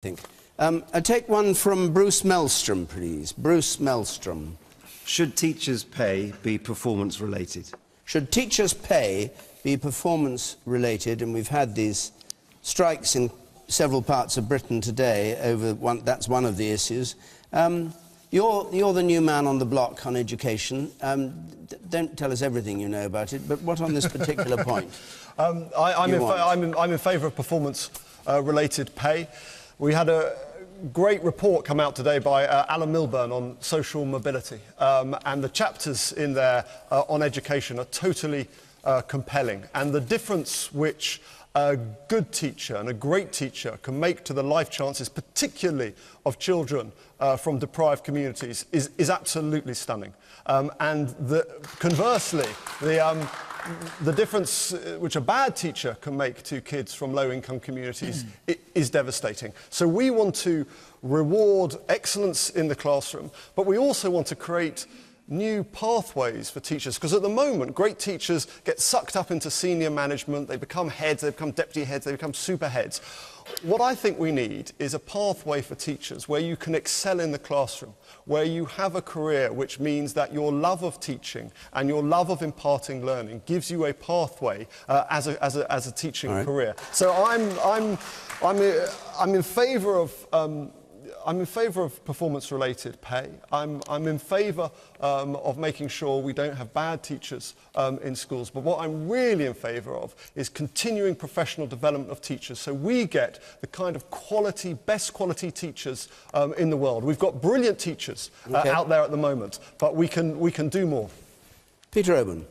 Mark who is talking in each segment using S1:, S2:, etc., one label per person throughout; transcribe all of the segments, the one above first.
S1: think. I take one from Bruce Melstrom, please. Bruce Melstrom.
S2: Should teachers' pay be performance-related?
S1: Should teachers' pay be performance-related? And we've had these strikes in several parts of Britain today over one. That's one of the issues. You're the new man on the block on education. Don't tell us everything you know about it, but what on this particular point?
S3: I'm in favour of performance-related pay. We had a great report come out today by Alan Milburn on social mobility, and the chapters in there on education are totally compelling. And the difference which a good teacher and a great teacher can make to the life chances, particularly of children from deprived communities, is absolutely stunning. Conversely, the difference which a bad teacher can make to kids from low-income communities is devastating. So we want to reward excellence in the classroom, but we also want to create new pathways for teachers, because at the moment great teachers get sucked up into senior management, they become heads, they become deputy heads, they become super heads. What I think we need is a pathway for teachers where you can excel in the classroom, where you have a career which means that your love of teaching and your love of imparting learning gives you a pathway as a teaching career. So I'm in favour of I'm in favour of performance-related pay. I'm in favour of making sure we don't have bad teachers in schools. But what I'm really in favour of is continuing professional development of teachers, so we get the kind of quality, best quality teachers in the world. We've got brilliant teachers out there at the moment, but we can do more.
S1: Peter Oborne.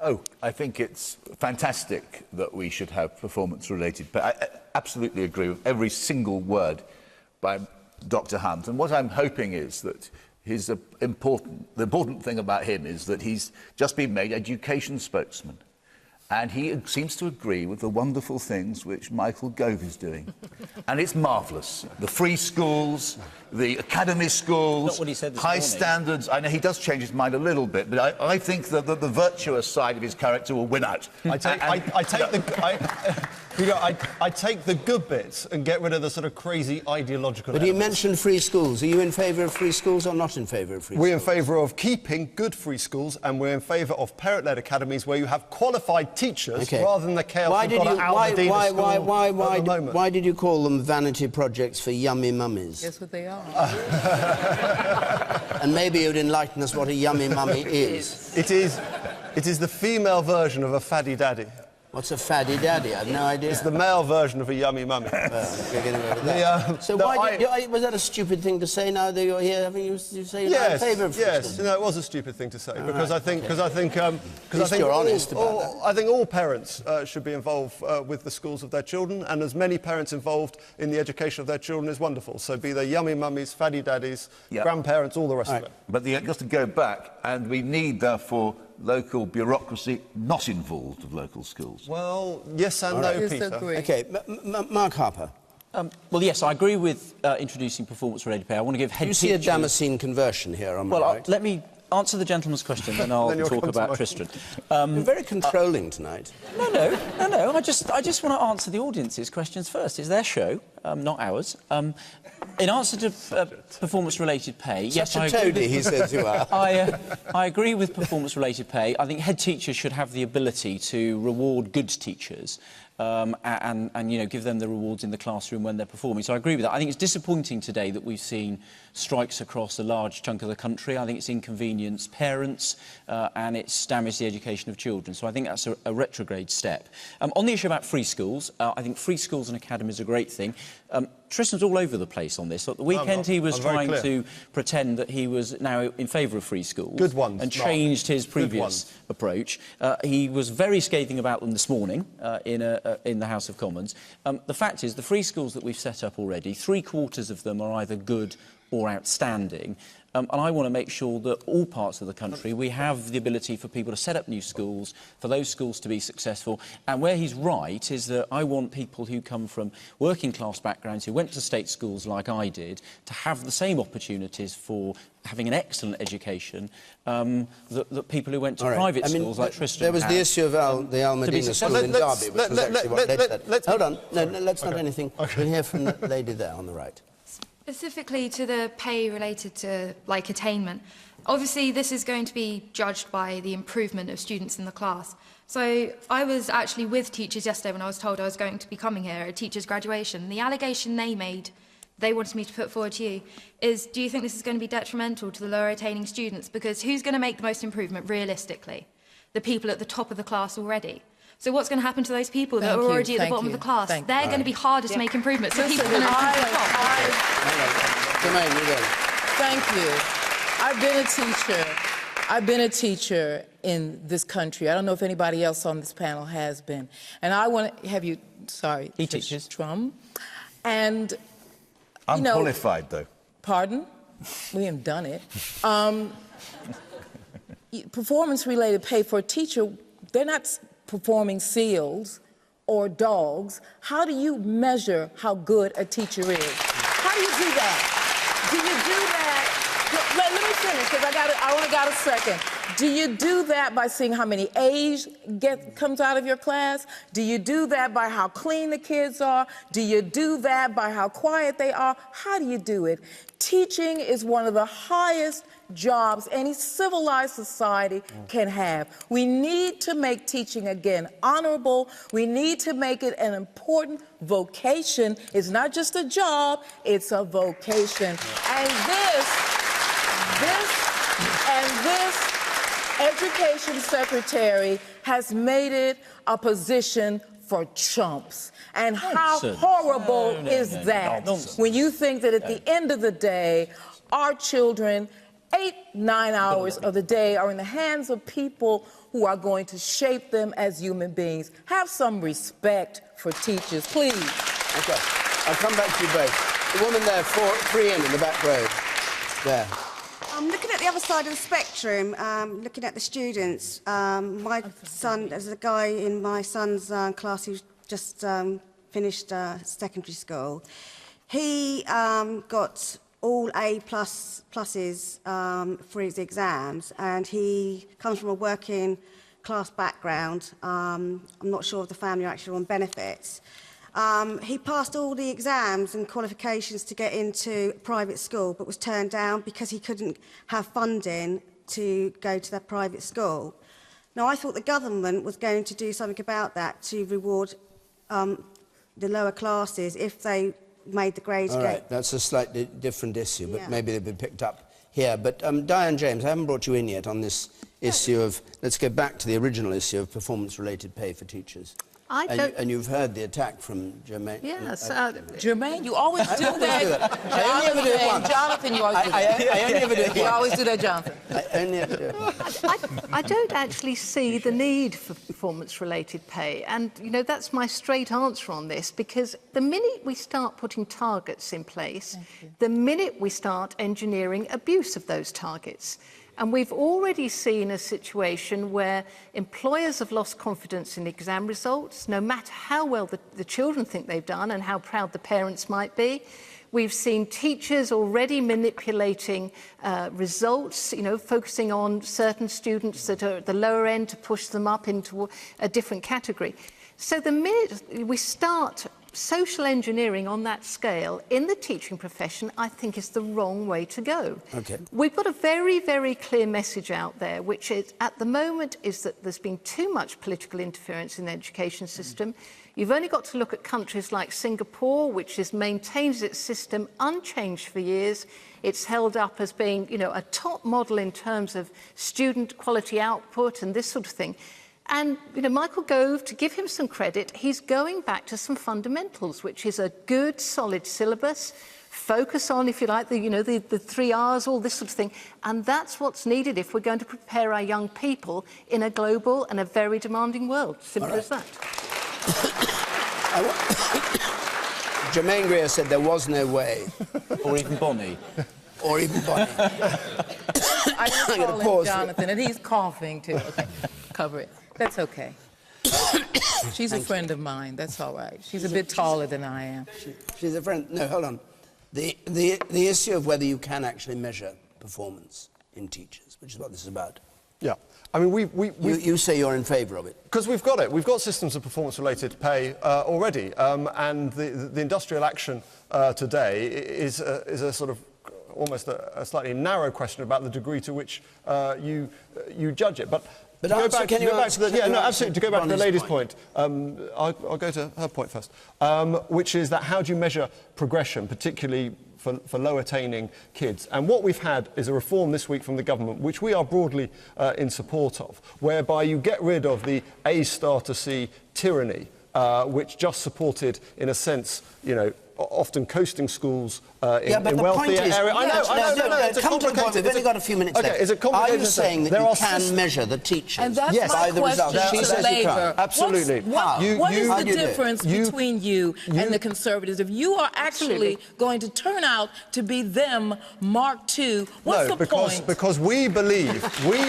S4: Oh, I think it's fantastic that we should have performance-related pay. I absolutely agree with every single word by Dr. Hunt, and what I'm hoping is that the important thing about him is that he's just been made education spokesman, and he seems to agree with the wonderful things which Michael Gove is doing. And it's marvellous. The free schools, the academy schools,
S5: not what he said this
S4: high
S5: morning.
S4: Standards. I know he does change his mind a little bit, but I think that the virtuous side of his character will win out.
S3: I take the good bits and get rid of the sort of crazy ideological
S1: But you
S3: elements.
S1: mentioned free schools. Are you in favour of free schools or not in favour of free schools?
S3: We're in favour of keeping good free schools, and we're in favour of parent-led academies where you have qualified teachers rather than the chaos we've got at Almadina School at the moment.
S1: Why did you call them vanity projects for yummy mummies?
S6: That's what they are.
S1: And maybe you'd enlighten us what a yummy mummy is.
S3: It is the female version of a faddy daddy.
S1: What's a faddy daddy? I've no idea.
S3: It's the male version of a yummy mummy.
S1: Well, we're getting over that. So was that a stupid thing to say now that you're here? Having you say you're in favour of free schools?
S3: No, it was a stupid thing to say because I think
S1: you're honest about that.
S3: I think all parents should be involved with the schools of their children, and as many parents involved in the education of their children is wonderful. So be they yummy mummies, faddy daddies, grandparents, all the rest of it.
S4: But just to go back, and we need therefore local bureaucracy not involved with local schools.
S3: Well, yes and no, Peter.
S1: OK, Mark Harper.
S5: Well, yes, I agree with introducing performance-related pay. I want to give head teachers...
S1: You see a Damascene conversion here, am I right?
S5: Let me answer the gentleman's question, then I'll talk about Tristram.
S1: You're very controlling tonight.
S5: No. I just want to answer the audience's questions first. It's their show, not ours. In answer to performance-related pay, yes, I agree.
S1: He says you are.
S5: I agree with performance-related pay. I think head teachers should have the ability to reward good teachers and you know, give them the rewards in the classroom when they're performing. So I agree with that. I think it's disappointing today that we've seen strikes across a large chunk of the country. I think it's inconvenienced parents and it's damaged the education of children. So I think that's a retrograde step. On the issue about free schools, I think free schools and academies are a great thing. Tristram's all over the place on this. At the weekend, he was trying to pretend that he was now in favour of free schools.
S3: Good ones,
S5: and changed his previous approach. He was very scathing about them this morning in the House of Commons. The fact is, the free schools that we've set up already, 3/4 of them are either good or outstanding. And I want to make sure that all parts of the country, we have the ability for people to set up new schools, for those schools to be successful. And where he's right is that I want people who come from working-class backgrounds, who went to state schools like I did, to have the same opportunities for having an excellent education that people who went to private schools like Tristram
S1: There was the issue of the Al Medina School in Derby, which was actually what led to that. Hold on, no, let's not anything. We'll hear from the lady there on the right.
S6: Specifically to the pay related to, like, attainment, obviously this is going to be judged by the improvement of students in the class. So I was actually with teachers yesterday when I was told I was going to be coming here at a teacher's graduation. The allegation they made, they wanted me to put forward to you, is do you think this is going to be detrimental to the lower attaining students? Because who's going to make the most improvement realistically? The people at the top of the class already. So what's going to happen to those people that are already at the bottom of the class? They're going to be harder to make improvements. So people are going to come to the top.
S1: Jermaine, you go.
S7: Thank you. I've been a teacher in this country. I don't know if anybody else on this panel has been. And I want to have you, sorry.
S5: He teaches.
S7: Tristram. And,
S4: Unqualified, though.
S7: Pardon? We haven't done it. Performance-related pay for a teacher, they're not performing seals or dogs. How do you measure how good a teacher is? How do you do that? Do you do that? Let me finish, because I only got a second. Do you do that by seeing how many A's comes out of your class? Do you do that by how clean the kids are? Do you do that by how quiet they are? How do you do it? Teaching is one of the highest jobs any civilized society can have. We need to make teaching again honorable. We need to make it an important vocation. It's not just a job, it's a vocation. And this education secretary has made it a position for chumps. And how horrible is that? When you think that at the end of the day, our children, 8-9 hours of the day are in the hands of people who are going to shape them as human beings. Have some respect for teachers, please.
S1: Okay, I'll come back to you both. The woman there, three in the back row. There.
S8: I'm looking at the other side of the spectrum, looking at the students. My son, there's a guy in my son's class who's just finished secondary school. He got all A++ pluses for his exams, and he comes from a working class background. I'm not sure if the family are actually on benefits. He passed all the exams and qualifications to get into private school, but was turned down because he couldn't have funding to go to that private school. Now, I thought the government was going to do something about that to reward the lower classes if they made the grades.
S1: All right, that's a slightly different issue, but maybe they've been picked up here. But Diane James, I haven't brought you in yet on this issue of, let's go back to the original issue of performance-related pay for teachers. And you've heard the attack from Jermaine.
S7: Yes, Jermaine, you always do that.
S1: I only ever do it once.
S7: Jonathan, you always do that.
S1: I only ever do it once.
S7: You always do that, Jonathan.
S1: I only ever do it once.
S9: I don't actually see the need for performance-related pay, and that's my straight answer on this, because the minute we start putting targets in place, the minute we start engineering abuse of those targets. And we've already seen a situation where employers have lost confidence in exam results, no matter how well the children think they've done and how proud the parents might be. We've seen teachers already manipulating results, focusing on certain students that are at the lower end to push them up into a different category. So the minute we start social engineering on that scale in the teaching profession, I think, is the wrong way to go.
S1: Okay.
S9: We've got a very, very clear message out there, which is, at the moment, is that there's been too much political interference in the education system. You've only got to look at countries like Singapore, which has maintained its system unchanged for years. It's held up as being, a top model in terms of student quality output and this sort of thing. And, Michael Gove, to give him some credit, he's going back to some fundamentals, which is a good, solid syllabus, focus on, if you like, the 3 R's, all this sort of thing. And that's what's needed if we're going to prepare our young people in a global and a very demanding world. Simple as that.
S1: Jermaine Greer said there was no way.
S5: Or even Bonnie.
S1: Or even Bonnie.
S7: I just
S1: I'm gonna
S7: call him
S1: pause.
S7: Jonathan, and he's coughing too. Okay, cover it. That's okay. She's a friend of mine. That's all right. She's a bit taller than I am.
S1: She's a friend. No, hold on. The issue of whether you can actually measure performance in teachers, which is what this is about.
S3: Yeah. I mean,
S1: You say you're in favour of it.
S3: Because we've got it. We've got systems of performance-related pay already, and the industrial action today is a sort of almost a slightly narrow question about the degree to which you judge it. But to go back to the lady's point, I'll go to her point first, which is that how do you measure progression, particularly for low-attaining kids? And what we've had is a reform this week from the government, which we are broadly in support of, whereby you get rid of the A star to C tyranny, which just supported, in a sense, you know, often coasting schools in wealthier areas. I know, it's
S1: come to the point. We've only got a few minutes left.
S3: Is it complicated?
S1: Are you saying that you can measure the teachers
S7: And that's my
S1: by the results?
S7: question
S1: She
S7: to
S1: says you
S7: Labour.
S1: can't.
S3: Absolutely.
S7: What is the difference between you and the Conservatives? If you are actually going to turn out to be them, Mark II, what's the point?
S3: Because we believe.
S7: I'm sorry,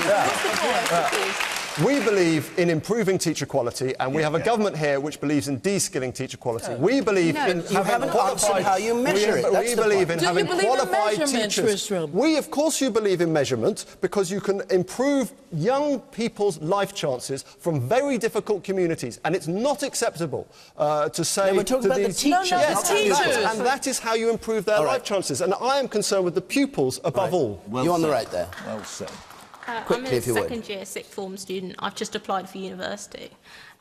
S7: what's the point, please?
S3: We believe in improving teacher quality, and we have a government here which believes in de-skilling teacher quality. We believe in
S1: you haven't answered how you measure it.
S3: We believe in having qualified teachers.
S7: Tristram?
S3: We, of course, you believe in measurement because you can improve young people's life chances from very difficult communities, and it's not acceptable to say
S1: we're talking
S3: to
S1: about the
S3: these
S1: teachers,
S3: yes,
S1: not the pupils.
S3: and that is how you improve their life chances. And I am concerned with the pupils above all.
S1: You're on the right there.
S4: Well said.
S1: Quickly,
S10: I'm a
S1: if you would.
S10: second-year sixth form student. I've just applied for university,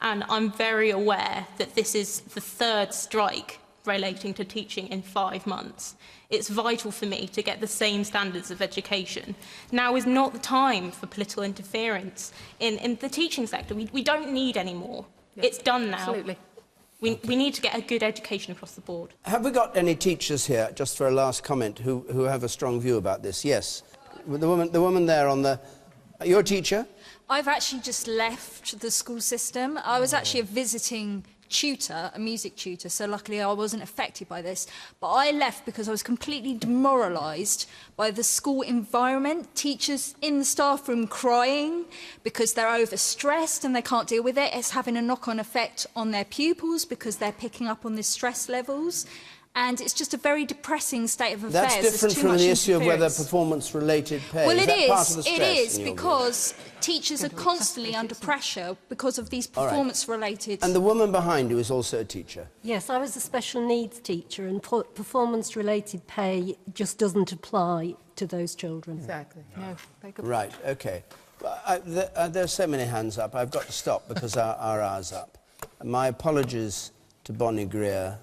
S10: and I'm very aware that this is the third strike relating to teaching in 5 months. It's vital for me to get the same standards of education. Now is not the time for political interference in the teaching sector. We don't need any more. It's done now.
S9: Absolutely.
S10: We need to get a good education across the board.
S1: Have we got any teachers here, just for a last comment, who have a strong view about this? Yes. The woman there on the... You're a teacher?
S11: I've actually just left the school system. I was actually a visiting tutor, a music tutor, so luckily I wasn't affected by this. But I left because I was completely demoralised by the school environment. Teachers in the staff room crying because they're overstressed and they can't deal with it. It's having a knock-on effect on their pupils because they're picking up on the stress levels. And it's just a very depressing state of affairs.
S1: That's different from the issue of whether performance-related pay.
S11: Well,
S1: it
S11: is because teachers are constantly under pressure because of these performance-related...
S1: And the woman behind you is also a teacher.
S12: Yes, I was a special needs teacher, and performance-related pay just doesn't apply to those children.
S7: Exactly. No,
S1: right, OK. There are so many hands up. I've got to stop because our hour's up. My apologies to Bonnie Greer.